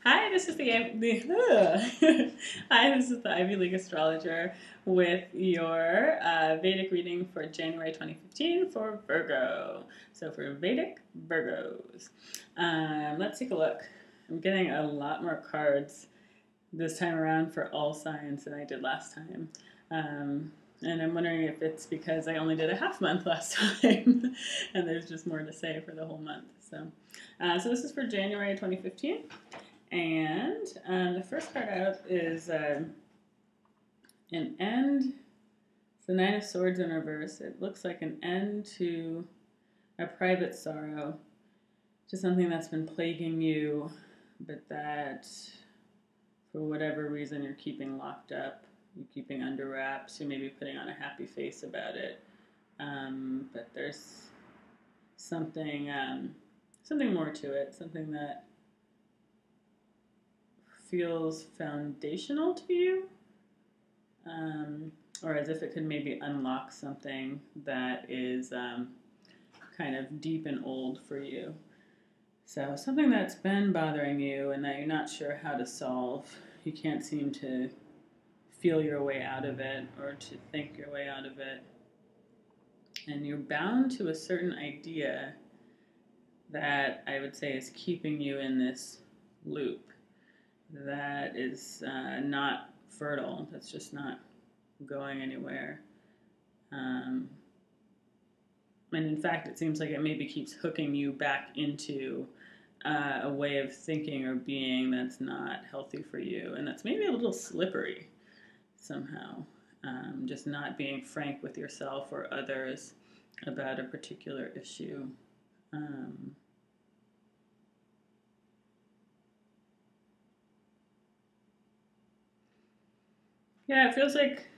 Hi, this is Hi, this is the Ivy League astrologer with your Vedic reading for January 2015 for Virgo. So for Vedic Virgos, let's take a look. I'm getting a lot more cards this time around for all signs than I did last time. And I'm wondering if it's because I only did a half month last time and there's just more to say for the whole month. So this is for January 2015. And the first card out is an end. It's the Nine of Swords in reverse. It looks like an end to a private sorrow, to something that's been plaguing you, but that for whatever reason you're keeping locked up, you're keeping under wraps, you may be putting on a happy face about it. But there's something more to it, something that feels foundational to you, or as if it could maybe unlock something that is kind of deep and old for you. So something that's been bothering you and that you're not sure how to solve. You can't seem to feel your way out of it or to think your way out of it. And you're bound to a certain idea that I would say is keeping you in this loop that is not fertile, that's just not going anywhere. And in fact, it seems like it maybe keeps hooking you back into a way of thinking or being that's not healthy for you, and that's maybe a little slippery somehow. Just not being frank with yourself or others about a particular issue. Yeah, it feels like,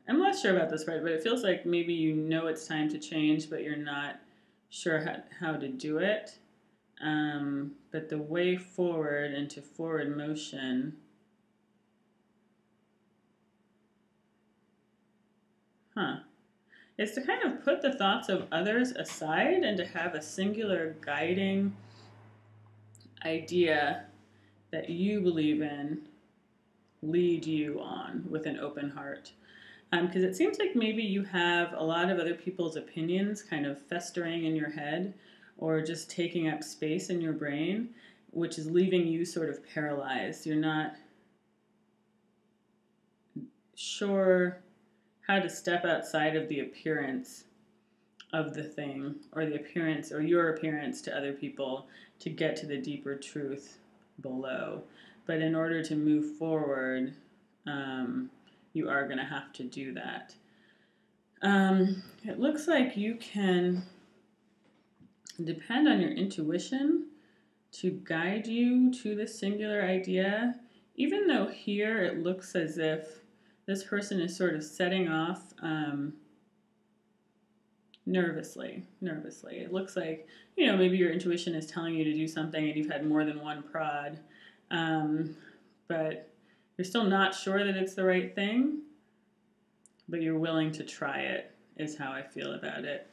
I'm less sure about this part, but it feels like maybe you know it's time to change, but you're not sure how to do it. But the way forward into forward motion, is to kind of put the thoughts of others aside and to have a singular guiding idea that you believe in lead you on with an open heart. Because it seems like maybe you have a lot of other people's opinions kind of festering in your head or just taking up space in your brain, which is leaving you sort of paralyzed. You're not sure how to step outside of the appearance of the thing or the appearance or your appearance to other people to get to the deeper truth below. But in order to move forward, you are going to have to do that. It looks like you can depend on your intuition to guide you to this singular idea, even though here it looks as if this person is sort of setting off nervously. It looks like, maybe your intuition is telling you to do something and you've had more than one prod, but you're still not sure that it's the right thing, but you're willing to try it, is how I feel about it.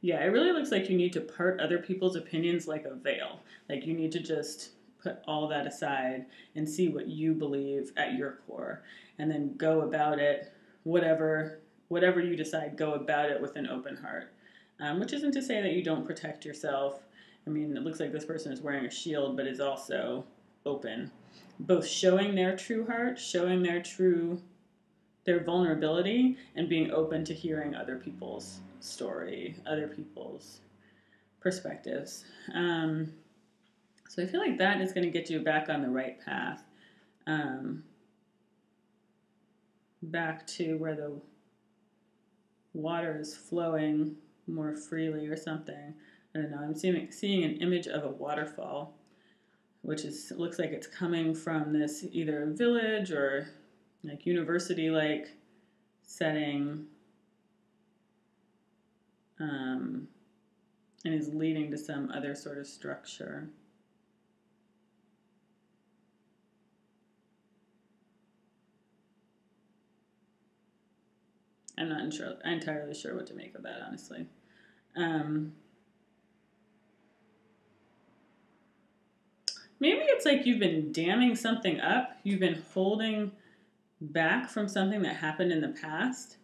Yeah, it really looks like you need to part other people's opinions like a veil. Like you need to just put all that aside and see what you believe at your core, and then go about it, whatever you decide, go about it with an open heart. Which isn't to say that you don't protect yourself. I mean, it looks like this person is wearing a shield, but is also open, both showing their true heart, showing their vulnerability, and being open to hearing other people's story, other people's perspectives. So I feel like that is going to get you back on the right path, back to where the water is flowing more freely or something. I don't know. I'm seeing an image of a waterfall, which looks like it's coming from this either village or like university-like setting, and is leading to some other sort of structure. I'm not entirely sure what to make of that, honestly. maybe it's like you've been damming something up. You've been holding back from something that happened in the past,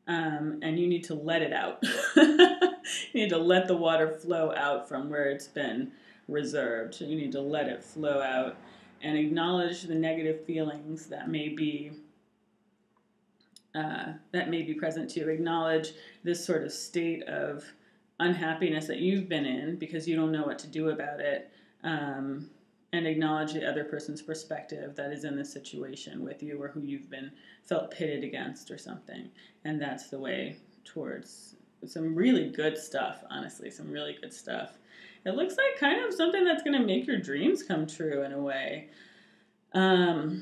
and you need to let it out. You need to let the water flow out from where it's been reserved. You need to let it flow out and acknowledge the negative feelings that may be present to you. Acknowledge this sort of state of unhappiness that you've been in because you don't know what to do about it, and acknowledge the other person's perspective that is in the situation with you or who you've been felt pitted against or something. And that's the way towards some really good stuff, honestly, some really good stuff. It looks like kind of something that's going to make your dreams come true in a way. Or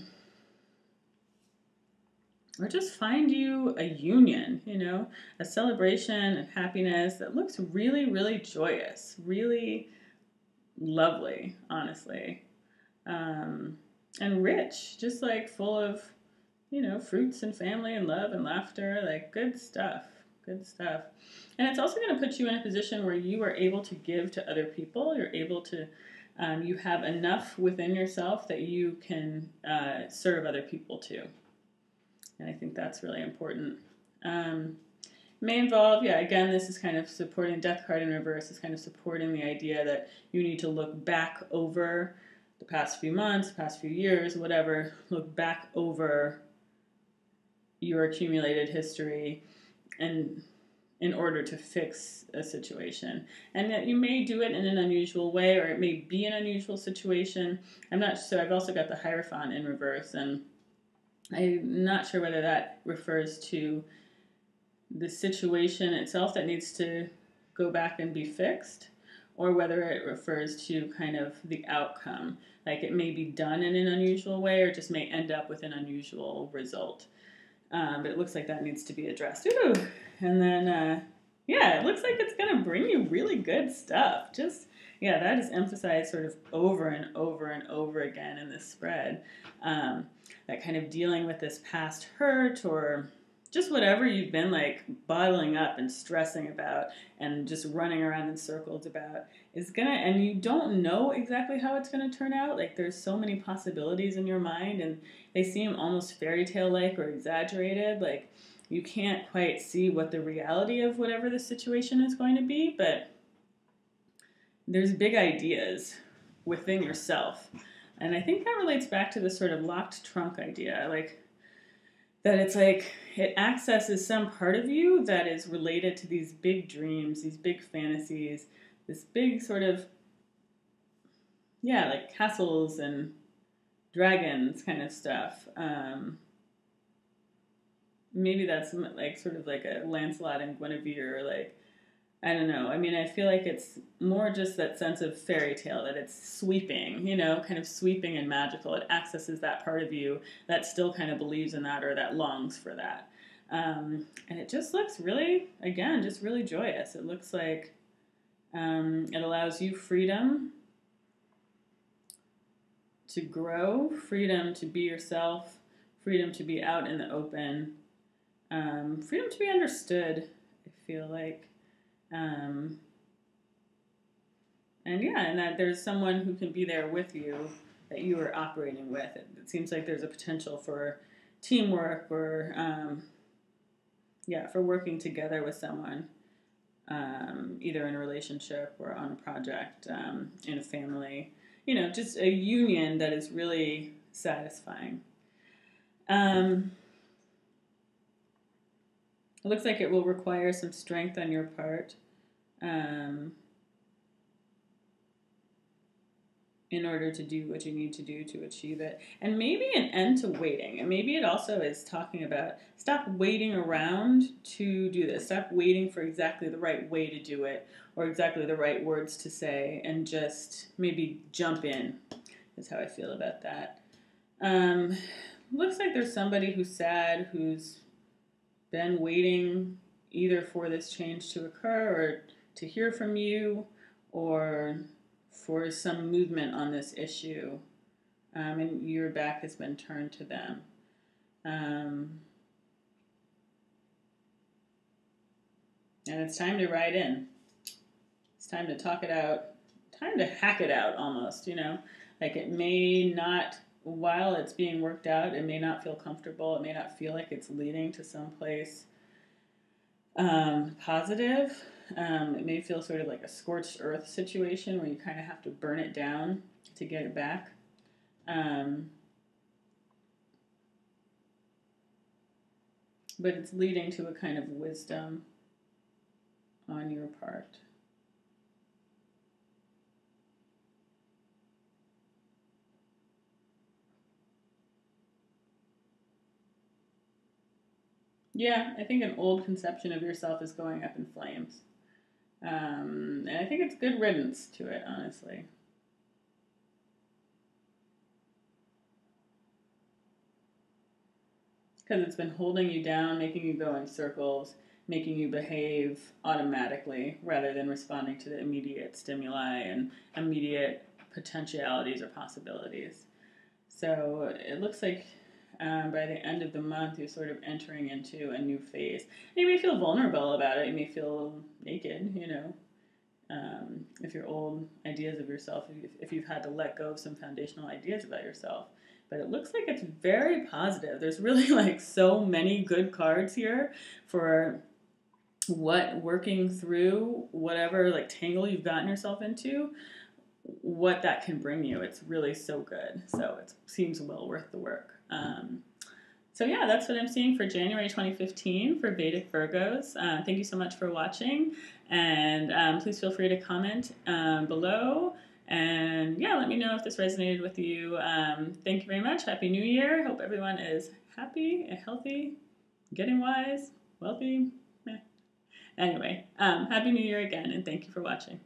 just find you a union, a celebration and happiness that looks really, really joyous, really lovely, honestly, and rich, just like full of, fruits and family and love and laughter, like good stuff. And it's also going to put you in a position where you are able to give to other people. You're able to, you have enough within yourself that you can serve other people too. And I think that's really important. May involve, again, this is kind of supporting Death card in reverse, is kind of supporting the idea that you need to look back over the past few months, past few years, whatever, look back over your accumulated history and in order to fix a situation. And that you may do it in an unusual way, or it may be an unusual situation. I'm not sure. I've also got the Hierophant in reverse, and I'm not sure whether that refers to the situation itself that needs to go back and be fixed, or whether it refers to kind of the outcome. Like it may be done in an unusual way, or just may end up with an unusual result. But it looks like that needs to be addressed. Ooh. And then, it looks like it's going to bring you really good stuff. That is emphasized sort of over and over and over again in this spread. That kind of dealing with this past hurt or just whatever you've been like bottling up and stressing about and just running around in circles about is gonna, and you don't know exactly how it's gonna turn out. Like there's so many possibilities in your mind and they seem almost fairy tale-like or exaggerated. Like you can't quite see what the reality of whatever the situation is going to be, but there's big ideas within yourself. And I think that relates back to the sort of locked trunk idea, like that it's like it accesses some part of you that is related to these big dreams, these big fantasies, this big sort of, like castles and dragons kind of stuff. Maybe that's like sort of like a Lancelot and Guinevere, or like, I don't know. I mean, I feel like it's more just that sense of fairy tale, that it's sweeping, kind of sweeping and magical. It accesses that part of you that still kind of believes in that or that longs for that. And it just looks really, again, just really joyous. It looks like it allows you freedom to grow, freedom to be yourself, freedom to be out in the open, freedom to be understood, I feel like. And that there's someone who can be there with you that you are operating with. It seems like there's a potential for teamwork or, for working together with someone, either in a relationship or on a project, in a family, just a union that is really satisfying. It looks like it will require some strength on your part in order to do what you need to do to achieve it. And maybe an end to waiting. And maybe it also is talking about stop waiting around to do this. Stop waiting for exactly the right way to do it or exactly the right words to say and just maybe jump in is how I feel about that. Looks like there's somebody who's sad, who's been waiting either for this change to occur or to hear from you or for some movement on this issue, and your back has been turned to them. And it's time to ride in. It's time to talk it out. Time to hack it out almost, Like it may not, while it's being worked out, it may not feel comfortable. It may not feel like it's leading to someplace positive. It may feel sort of like a scorched earth situation where you kind of have to burn it down to get it back. But it's leading to a kind of wisdom on your part. Yeah, I think an old conception of yourself is going up in flames. And I think it's good riddance to it, honestly. Because it's been holding you down, making you go in circles, making you behave automatically rather than responding to the immediate stimuli and immediate potentialities or possibilities. So it looks like by the end of the month, you're sort of entering into a new phase. You may feel vulnerable about it. You may feel naked, you know, if your old ideas of yourself, if you've had to let go of some foundational ideas about yourself. But it looks like it's very positive. There's really like so many good cards here for what working through whatever like tangle you've gotten yourself into, what that can bring you. It's really so good. So it seems well worth the work. So yeah, that's what I'm seeing for January 2015 for Vedic Virgos. Thank you so much for watching, and please feel free to comment below. And yeah, let me know if this resonated with you. Thank you very much. Happy New Year. Hope everyone is happy and healthy, getting wise, wealthy. Anyway, Happy New Year again, and thank you for watching.